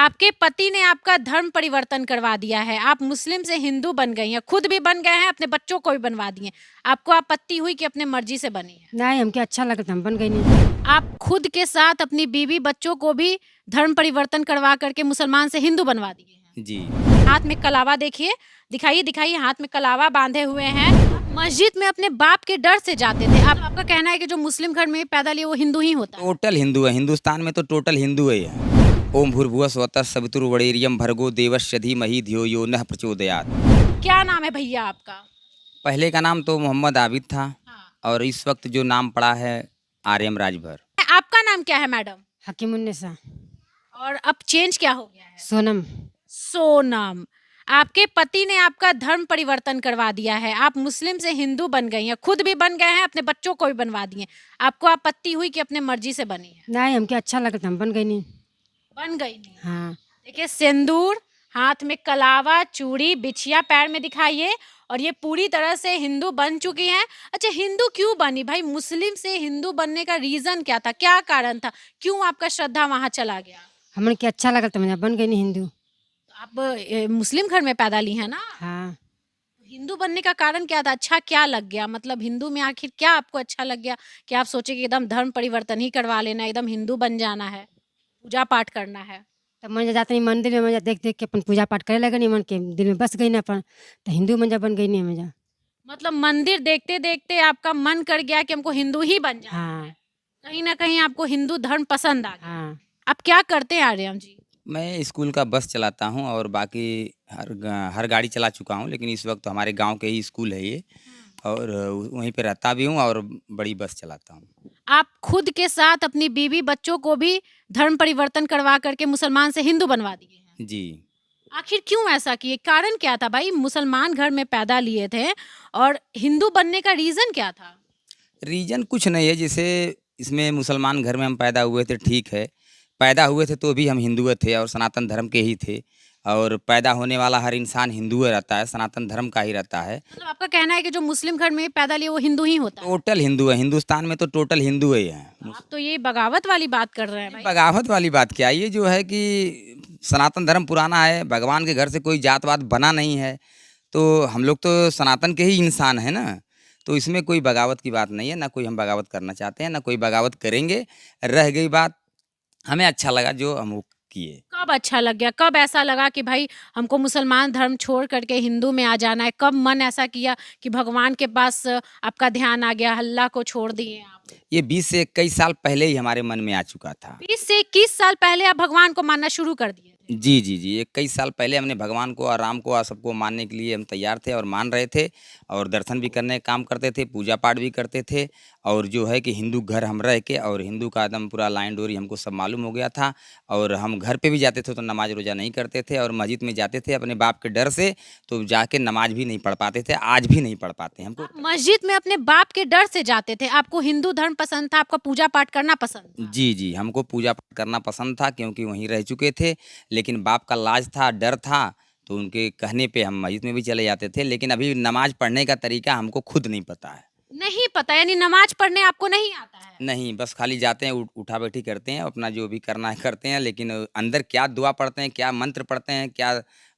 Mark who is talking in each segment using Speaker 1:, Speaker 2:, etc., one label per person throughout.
Speaker 1: आपके पति ने आपका धर्म परिवर्तन करवा दिया है। आप मुस्लिम से हिंदू बन गई हैं, खुद भी बन गए हैं, अपने बच्चों को भी बनवा दिए। आपको आपत्ति हुई कि अपने मर्जी से बनी है?
Speaker 2: नहीं, हमके अच्छा लगा तो हम बन गए नहीं।
Speaker 1: आप खुद के साथ अपनी बीवी बच्चों को भी धर्म परिवर्तन करवा करके मुसलमान से हिंदू बनवा दिए हैं।
Speaker 3: जी।
Speaker 1: हाथ में कलावा देखिए, दिखाइए दिखाइए, हाथ में कलावा बांधे हुए हैं। मस्जिद में अपने बाप के डर से जाते थे। आपका कहना है कि जो मुस्लिम घर में पैदा लिए वो हिंदू ही होता है?
Speaker 3: टोटल हिंदू है, हिंदुस्तान में तो टोटल हिंदू है ये। ओम भूर्भुवः स्वतः सवितुर्वरेण्यं भर्गो देवस्य धीमहि धियो यो नः प्रचोदयात्।
Speaker 1: क्या नाम है भैया आपका?
Speaker 3: पहले का नाम तो मोहम्मद आबिद था
Speaker 1: हाँ।
Speaker 3: और इस वक्त जो नाम पड़ा है आर्यम राजभर।
Speaker 1: आपका नाम क्या है मैडम?
Speaker 2: हकीमुन्नेसा।
Speaker 1: और अब चेंज क्या हो गया है?
Speaker 2: सोनम।
Speaker 1: सोनम। आपके पति ने आपका धर्म परिवर्तन करवा दिया है। आप मुस्लिम से हिंदू बन गई हैं, खुद भी बन गए हैं, अपने बच्चों को भी बनवा दिए। आपको आपत्ति हुई कि अपने मर्जी से बनी है?
Speaker 2: नहीं, हमके अच्छा लगा तो हम बन गए नहीं।
Speaker 1: बन गई नहीं।
Speaker 2: हाँ।
Speaker 1: देखिए, सिंदूर, हाथ में कलावा, चूड़ी, बिछिया पैर में दिखाइए, और ये पूरी तरह से हिंदू बन चुकी हैं। अच्छा, हिंदू क्यों बनी भाई? मुस्लिम से हिंदू बनने का रीजन क्या था, क्या कारण था, क्यों आपका श्रद्धा वहां चला गया?
Speaker 2: हमने के अच्छा लगा तो मैं बन गई नहीं हिंदू।
Speaker 1: आप मुस्लिम घर में पैदा ली है ना?
Speaker 2: हाँ।
Speaker 1: हिंदू बनने का कारण क्या था? अच्छा क्या लग गया? मतलब हिंदू में आखिर क्या आपको अच्छा लग गया कि आप सोचे कि एकदम धर्म परिवर्तन ही करवा लेना, एकदम हिंदू बन जाना है, पूजा पाठ करना है?
Speaker 2: तब मैं जाते नहीं मंदिर में, मैं देख देख के अपन पूजा पाठ करे लगे नहीं, मन के दिल में बस गई ना अपन, तो हिंदू मंजा बन गई नहीं मजा।
Speaker 1: मतलब मंदिर देखते देखते आपका मन कर गया कि हमको हिंदू ही बन जाना
Speaker 2: हाँ।
Speaker 1: है। कहीं ना कहीं आपको हिंदू धर्म पसंद आ गया।
Speaker 2: हाँ।
Speaker 1: आप क्या करते हैं आर्यम जी?
Speaker 3: मैं स्कूल का बस चलाता हूँ और बाकी हर गाड़ी चला चुका हूँ, लेकिन इस वक्त हमारे गांव के ही स्कूल है ये, और वहीं पे रहता भी हूँ और बड़ी बस चलाता हूँ।
Speaker 1: आप खुद के साथ अपनी बीवी बच्चों को भी धर्म परिवर्तन करवा करके मुसलमान से हिंदू बनवा दिए हैं।
Speaker 3: जी।
Speaker 1: आखिर क्यों ऐसा किए? कारण क्या था भाई? मुसलमान घर में पैदा लिए थे और हिंदू बनने का रीजन क्या था?
Speaker 3: रीजन कुछ नहीं है, जैसे इसमें मुसलमान घर में हम पैदा हुए थे, ठीक है, पैदा हुए थे तो भी हम हिंदू थे और सनातन धर्म के ही थे, और पैदा होने वाला हर इंसान हिंदू रहता है, सनातन धर्म का ही रहता है।
Speaker 1: मतलब आपका कहना है कि जो मुस्लिम घर में पैदा लिए वो हिंदू ही होता है?
Speaker 3: टोटल हिंदू है, हिंदुस्तान में तो टोटल हिंदू है ये।
Speaker 1: आप तो ये बगावत वाली बात कर रहे हैं भाई।
Speaker 3: बगावत वाली बात क्या, ये जो है कि सनातन धर्म पुराना है, भगवान के घर से कोई जातवाद बना नहीं है, तो हम लोग तो सनातन के ही इंसान हैं ना, तो इसमें कोई बगावत की बात नहीं है, ना कोई हम बगावत करना चाहते हैं, ना कोई बगावत करेंगे। रह गई बात, हमें अच्छा लगा जो हम वो किए।
Speaker 1: कब अच्छा लग गया? कब ऐसा लगा कि भाई हमको मुसलमान धर्म छोड़ करके हिंदू में आ जाना है? कब मन ऐसा किया कि भगवान के पास आपका ध्यान आ गया, अल्लाह को छोड़ दिए आप?
Speaker 3: ये 20 से 21 साल पहले ही हमारे मन में आ चुका था।
Speaker 1: 20 से 21 साल पहले आप भगवान को मानना शुरू कर दिए थे?
Speaker 3: जी, जी, जी। 21 साल पहले हमने भगवान को और राम को और सबको मानने के लिए हम तैयार थे और मान रहे थे, और दर्शन भी करने का काम करते थे, पूजा पाठ भी करते थे, और जो है कि हिंदू घर हम रह के, और हिंदू का एकदम पूरा लाइन डोरी हमको सब मालूम हो गया था, और हम घर पे भी जाते थे तो नमाज रोज़ा नहीं करते थे, और मस्जिद में जाते थे अपने बाप के डर से, तो जाके नमाज भी नहीं पढ़ पाते थे, आज भी नहीं पढ़ पाते हमको।
Speaker 1: आप मस्जिद में अपने बाप के डर से जाते थे? आपको हिंदू धर्म पसंद था, आपका पूजा पाठ करना पसंद था?
Speaker 3: जी, जी, हमको पूजा पाठ करना पसंद था क्योंकि वहीं रह चुके थे, लेकिन बाप का लाज था, डर था, तो उनके कहने पे हम मस्जिद में भी चले जाते थे, लेकिन अभी नमाज पढ़ने का तरीका हमको खुद नहीं पता है।
Speaker 1: नहीं पता, यानी नमाज पढ़ने आपको नहीं आता है?
Speaker 3: नहीं, बस खाली जाते हैं, उठा बैठी करते हैं, अपना जो भी करना है करते हैं, लेकिन अंदर क्या दुआ पढ़ते हैं, क्या मंत्र पढ़ते हैं, क्या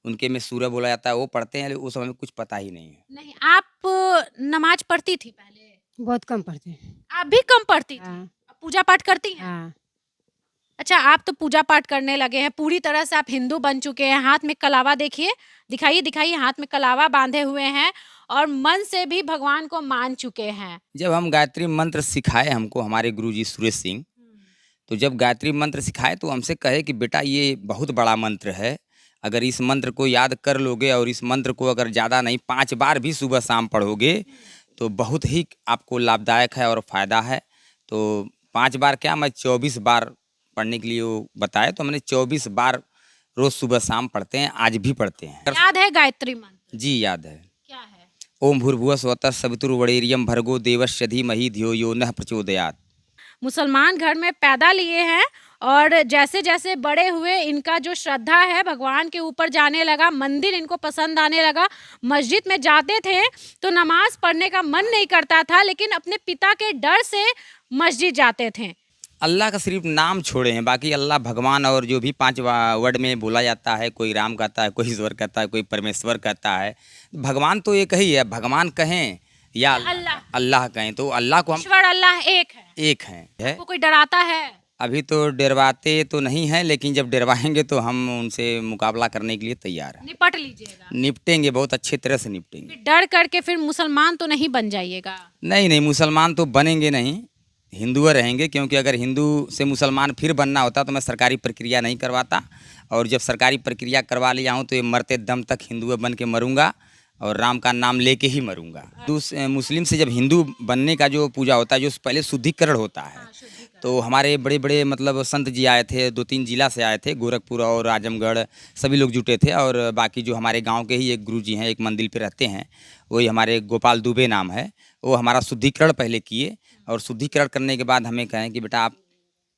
Speaker 3: उनके में सूरह बोला जाता है वो पढ़ते हैं, वो सब हमें कुछ पता ही नहीं है।
Speaker 1: नहीं, आप नमाज पढ़ती थी पहले?
Speaker 2: बहुत कम पढ़ते हैं।
Speaker 1: आप भी कम पढ़ती थी?
Speaker 2: हाँ।
Speaker 1: अब पूजा पाठ करती हैं?
Speaker 2: हाँ।
Speaker 1: अच्छा, आप तो पूजा पाठ करने लगे हैं, पूरी तरह से आप हिंदू बन चुके हैं। हाथ में कलावा देखिए, दिखाइए दिखाइए, हाथ में कलावा बांधे हुए हैं और मन से भी भगवान को मान चुके हैं।
Speaker 3: जब हम गायत्री मंत्र सिखाए हमको हमारे गुरुजी सुरेश सिंह, तो जब गायत्री मंत्र सिखाए तो हमसे कहे कि बेटा ये बहुत बड़ा मंत्र है, अगर इस मंत्र को याद कर लोगे और इस मंत्र को अगर ज़्यादा नहीं 5 बार भी सुबह शाम पढ़ोगे तो बहुत ही आपको लाभदायक है और फ़ायदा है। तो 5 बार क्या, मैं 24 बार पढ़ने के लिए वो बताए, तो मैंने 24 बार रोज़ सुबह शाम पढ़ते हैं, आज भी पढ़ते हैं।
Speaker 1: याद है गायत्री मंत्र?
Speaker 3: जी याद है।
Speaker 1: क्या है?
Speaker 3: ओम भूर्भुवः स्वतः सवितुर्वरेण्यं भर्गो देवस्य धीमहि धियो यो नः प्रचोदयात्।
Speaker 1: मुसलमान घर में पैदा लिए हैं और जैसे जैसे बड़े हुए इनका जो श्रद्धा है भगवान के ऊपर जाने लगा, मंदिर इनको पसंद आने लगा। मस्जिद में जाते थे तो नमाज पढ़ने का मन नहीं करता था, लेकिन अपने पिता के डर से मस्जिद जाते थे।
Speaker 3: अल्लाह का सिर्फ नाम छोड़े हैं, बाकी अल्लाह भगवान और जो भी 5 वर्ड में बोला जाता है, कोई राम कहता है, कोई ईश्वर कहता है, कोई परमेश्वर कहता है। भगवान तो एक ही है, भगवान कहें या अल्लाह कहें, तो अल्लाह को हम
Speaker 1: ईश्वर अल्लाह एक है।
Speaker 3: एक हैं है।
Speaker 1: आपको कोई डराता है?
Speaker 3: अभी तो डरवाते तो नहीं हैं, लेकिन जब डरवाएंगे तो हम उनसे मुकाबला करने के लिए तैयार हैं।
Speaker 1: निपट लीजिएगा?
Speaker 3: निपटेंगे, बहुत अच्छे तरह से निपटेंगे।
Speaker 1: फिर डर करके फिर मुसलमान तो नहीं बन जाइएगा?
Speaker 3: नहीं नहीं, मुसलमान तो बनेंगे नहीं, हिंदू रहेंगे, क्योंकि अगर हिंदू से मुसलमान फिर बनना होता तो मैं सरकारी प्रक्रिया नहीं करवाता, और जब सरकारी प्रक्रिया करवा लिया हूँ तो ये मरते दम तक हिंदू बन के मरूंगा और राम का नाम लेके ही मरूंगा। मुस्लिम से जब हिंदू बनने का जो पूजा होता है, जो पहले शुद्धिकरण होता है, तो हमारे बड़े बड़े मतलब संत जी आए थे, 2-3 जिला से आए थे, गोरखपुर और आजमगढ़, सभी लोग जुटे थे। और बाकी जो हमारे गांव के ही एक गुरु जी हैं, एक मंदिर पे रहते हैं, वही हमारे गोपाल दुबे नाम है, वो हमारा शुद्धिकरण पहले किए, और शुद्धिकरण करने के बाद हमें कहें कि बेटा आप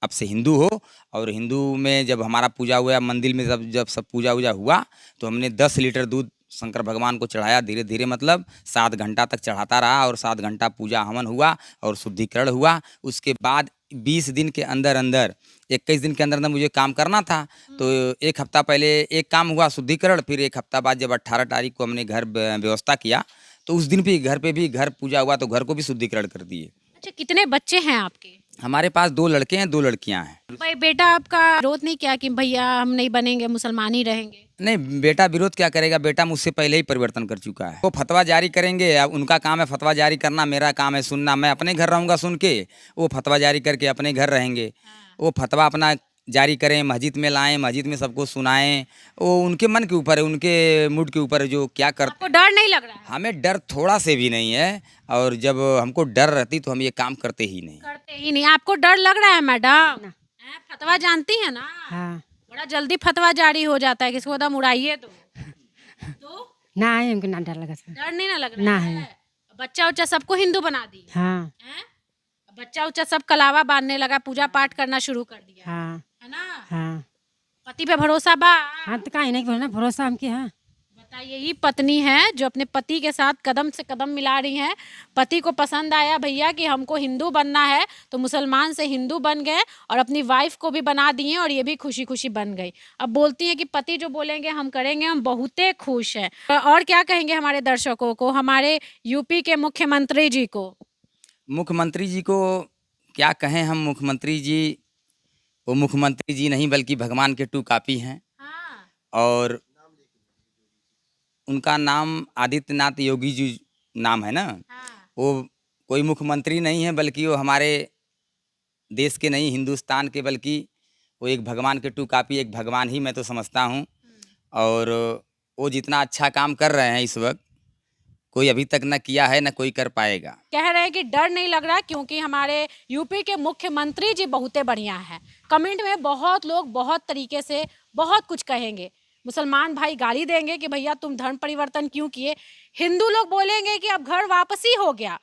Speaker 3: अब से हिंदू हो। और हिंदू में जब हमारा पूजा हुआ, मंदिर में जब सब पूजा वूजा हुआ, तो हमने 10 लीटर दूध शंकर भगवान को चढ़ाया, धीरे धीरे मतलब 7 घंटा तक चढ़ाता रहा, और 7 घंटा पूजा हवन हुआ और शुद्धिकरण हुआ। उसके बाद 20 दिन के अंदर अंदर, 21 दिन के अंदर अंदर मुझे काम करना था, तो 1 हफ्ता पहले एक काम हुआ शुद्धिकरण, फिर 1 हफ्ता बाद जब 18 तारीख को हमने घर व्यवस्था किया, तो उस दिन भी घर पूजा हुआ, तो घर को भी शुद्धिकरण कर दिए।
Speaker 1: अच्छा, कितने बच्चे हैं आपके?
Speaker 3: हमारे पास 2 लड़के हैं, 2 लड़कियां हैं।
Speaker 1: भाई बेटा आपका विरोध नहीं किया कि भैया हम नहीं बनेंगे, मुसलमान ही रहेंगे?
Speaker 3: नहीं, बेटा विरोध क्या करेगा, बेटा मुझसे पहले ही परिवर्तन कर चुका है। वो फतवा जारी करेंगे, अब उनका काम है फतवा जारी करना, मेरा काम है सुनना। मैं अपने घर रहूँगा सुन के, वो फतवा जारी करके अपने घर रहेंगे। वो फतवा अपना जारी करें, मस्जिद में लाएं, मस्जिद में सबको सुनाएं, वो उनके मन के ऊपर है, उनके मूड के ऊपर है, जो क्या करते।
Speaker 1: आपको डर नहीं लग रहा है?
Speaker 3: हमें डर थोड़ा से भी नहीं है, और जब हमको डर रहती तो हम ये काम करते ही नहीं।
Speaker 1: करते ही नहीं। आपको डर लग रहा है मैडम? फतवा जानती है ना?
Speaker 2: हाँ।
Speaker 1: बड़ा जल्दी फतवा जारी हो जाता है, किसको दम उड़ाइए तो
Speaker 2: ना है, हमको ना डर लगा था।
Speaker 1: डर नहीं ना लग रहा
Speaker 2: ना
Speaker 1: है?
Speaker 2: है।
Speaker 1: बच्चा उच्चा सबको हिंदू बना दी
Speaker 2: हाँ
Speaker 1: हैं? बच्चा उच्चा सब कलावा बांधने लगा, पूजा पाठ करना शुरू कर दिया
Speaker 2: हाँ
Speaker 1: है ना?
Speaker 2: हाँ
Speaker 1: पति पे भरोसा बा?
Speaker 2: हाँ, तो काहे नहीं बोलना, भरोसा हमके। हाँ,
Speaker 1: बताइए, ये पत्नी है जो अपने पति के साथ कदम से कदम मिला रही हैं। पति को पसंद आया भैया कि हमको हिंदू बनना है, तो मुसलमान से हिंदू बन गए और अपनी वाइफ को भी बना दिए, और ये भी खुशी खुशी बन गई। अब बोलती हैं कि पति जो बोलेंगे हम करेंगे, हम बहुते खुश हैं। और क्या कहेंगे हमारे दर्शकों को, हमारे यूपी के मुख्यमंत्री जी को?
Speaker 3: मुख्यमंत्री जी को क्या कहें हम, मुख्यमंत्री जी वो मुख्यमंत्री जी नहीं बल्कि भगवान के 2 कॉपी हैं।
Speaker 1: हाँ।
Speaker 3: और उनका नाम आदित्यनाथ योगी जी नाम है ना।
Speaker 1: हाँ।
Speaker 3: वो कोई मुख्यमंत्री नहीं है, बल्कि वो हमारे देश के नहीं, हिंदुस्तान के, बल्कि वो एक भगवान के 2 कॉपी, एक भगवान ही मैं तो समझता हूँ। और वो जितना अच्छा काम कर रहे हैं इस वक्त, कोई अभी तक न किया है, न कोई कर पाएगा।
Speaker 1: कह रहे हैं कि डर नहीं लग रहा क्योंकि हमारे यूपी के मुख्यमंत्री जी बहुते बढ़िया हैं। कमेंट में बहुत लोग बहुत तरीके से बहुत कुछ कहेंगे। मुसलमान भाई गाली देंगे कि भैया तुम धर्म परिवर्तन क्यों किए, हिंदू लोग बोलेंगे कि अब घर वापसी हो गया,